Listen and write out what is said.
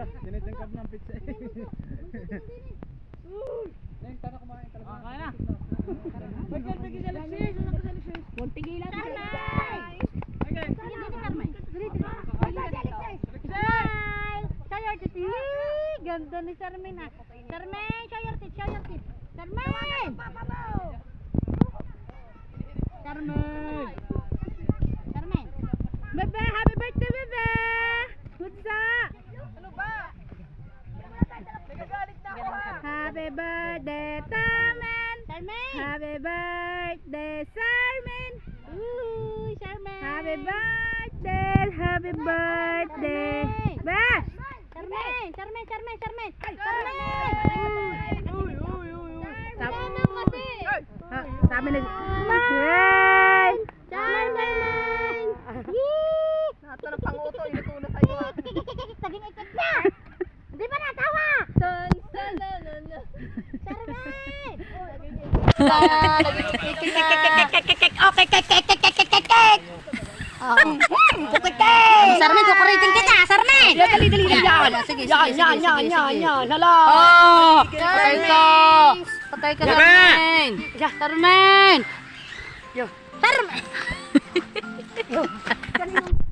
Tinitangkap ng pizza eh. Neng, tara kumain talaga. Kaya na. Bigyan, bigyan sa Alexis. Ano ka sa Alexis? Muntigilan. Okay. Ganda ni Charmaine ha. Charmaine, show your teeth, show your teeth. Charmaine! Charmaine! Charmaine! Bebe, happy birthday, bebe! What's up? Ano ba? Nagagalit na ako ha. Happy birthday, Charmaine! Charmaine! Happy birthday, Charmaine! Ooh, Charmaine! Happy birthday! Happy birthday! Ba! Charmaine! Charmaine! Charmaine! Charmaine! Charmaine! Uy, uy, uy, uy. Charmaine kasi! Sabi na... Charmaine! Charmaine! Yee! Nato ng panguto, inuto na sa'yo ha. Saging ikot na! Hindi ba natawa? Charmaine! Sarmen, kukuritin kita, Sarmen! Dali, dali, dali. Yan, sige, Yan. Hala. Patay ka! Patay ka, Sarmen! Sarmen! Sarmen!